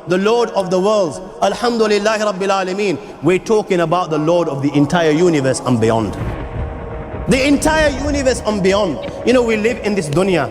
the Lord of the worlds. Alhamdulillah Rabbil Alameen. We're talking about the Lord of the entire universe and beyond. The entire universe and beyond. You know, we live in this dunya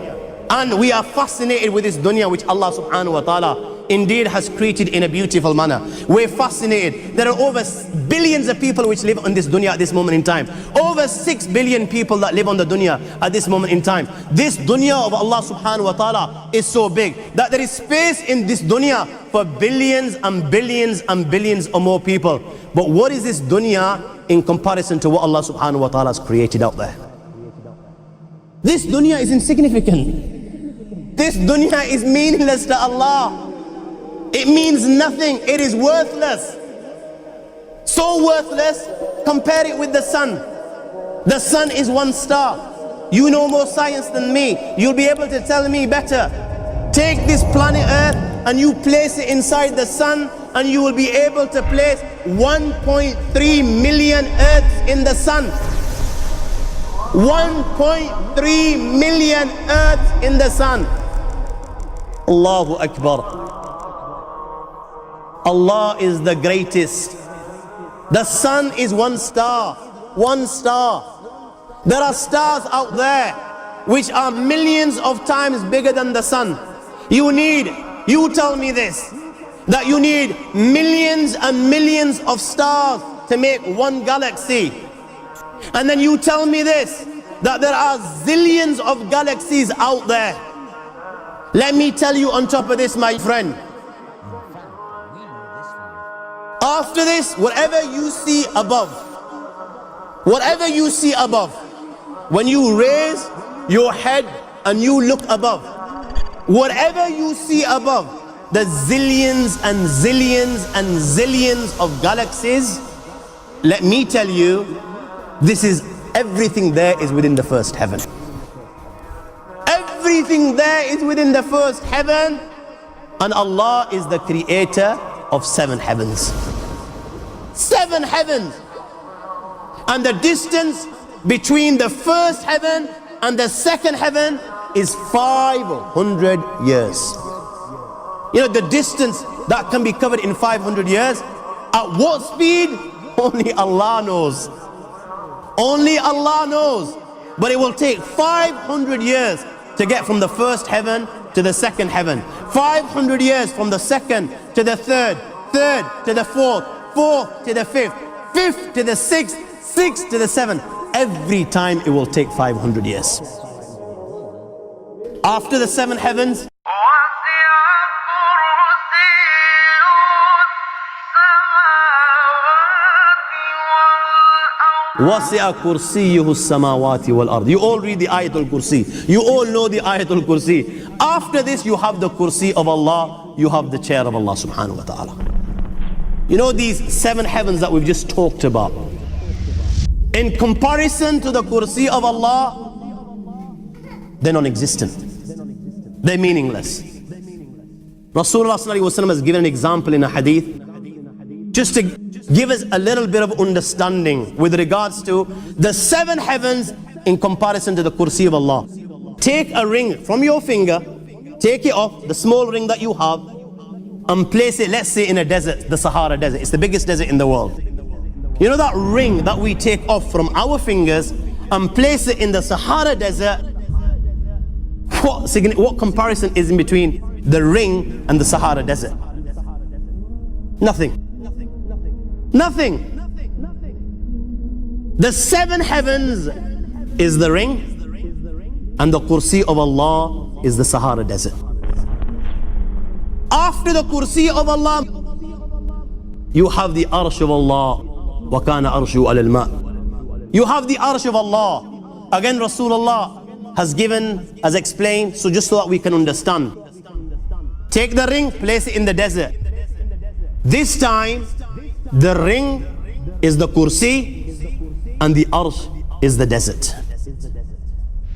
and we are fascinated with this dunya which Allah subhanahu wa ta'ala indeed has created in a beautiful manner. We're fascinated. There are over billions of people which live on this dunya at this moment in time. Over 6 billion people that live on the dunya at this moment in time. This dunya of Allah subhanahu wa ta'ala is so big that there is space in this dunya for billions and billions and billions or more people. But what is this dunya in comparison to what Allah subhanahu wa ta'ala has created out there? This dunya is insignificant. This dunya is meaningless to Allah. It means nothing. It is worthless. So worthless, compare it with the sun. The sun is one star. You know more science than me. You'll be able to tell me better. Take this planet Earth and you place it inside the sun and you will be able to place 1.3 million Earths in the sun. 1.3 million Earths in the sun. Allahu Akbar. Allah is the greatest. The sun is one star. One star. There are stars out there which are millions of times bigger than the sun. You tell me this, that you need millions and millions of stars to make one galaxy. And then you tell me this, that there are zillions of galaxies out there. Let me tell you on top of this, my friend, after this, whatever you see above, when you raise your head and you look above, whatever you see above, the zillions and zillions and zillions of galaxies, let me tell you, this is everything there is within the first heaven. Everything there is within the first heaven, and Allah is the creator of 7 heavens. 7 heavens. And the distance between the first heaven and the second heaven is 500 years. You know, the distance that can be covered in 500 years, at what speed? Only Allah knows. Only Allah knows. But it will take 500 years to get from the first heaven to the second heaven. 500 years from the second to the third, third to the fourth, fourth to the fifth, fifth to the sixth, sixth to the seventh. Every time it will take 500 years. After the 7 heavens, وَسِعَ كُرْسِيُّهُ السَّمَاوَاتِ وَالْأَرْضِ. You all read the Ayatul Kursi. You all know the Ayatul Kursi. After this, you have the Kursi of Allah. You have the chair of Allah subhanahu wa ta'ala. You know these 7 heavens that we've just talked about, in comparison to the Kursi of Allah, they're non-existent. They're meaningless. Rasulullah sallallahu alaihi wasallam has given an example in a hadith, just to give us a little bit of understanding with regards to the 7 heavens in comparison to the Kursi of Allah. Take a ring from your finger, take it off, the small ring that you have, and place it, let's say, in a desert, the Sahara Desert. It's the biggest desert in the world. You know that ring that we take off from our fingers and place it in the Sahara Desert? What comparison is in between the ring and the Sahara Desert? Nothing. Nothing. The 7 heavens is the ring, and the Kursi of Allah is the Sahara Desert. After the Kursi of Allah, you have the Arsh of Allah. وَكَانَ أَرْشُهُ عَلَى الْمَاءِ. You have the Arsh of Allah. Again, Rasulullah has explained, so just so that we can understand. Take the ring, place it in the desert. This time, the ring is the Kursi and the Arsh is the desert.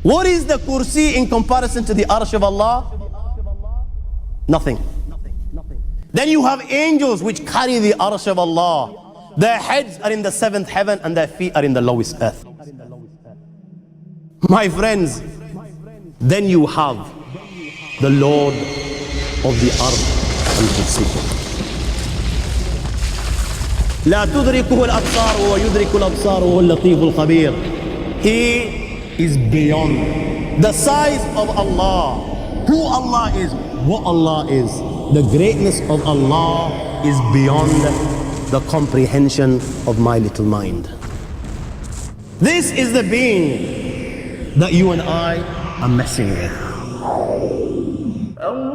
What is the Kursi in comparison to the Arsh of Allah? Nothing. Then you have angels which carry the Arsh of Allah. Their heads are in the 7th heaven and their feet are in the lowest earth. My friends, then you have the Lord of the earth أنفسكم لا تدركه الأبصار وهو يدرك الأبصار وهو اللطيف الخبير. He is beyond the size of Allah, who Allah is, what Allah is. The greatness of Allah is beyond the comprehension of my little mind. This is the being that you and I are messing with.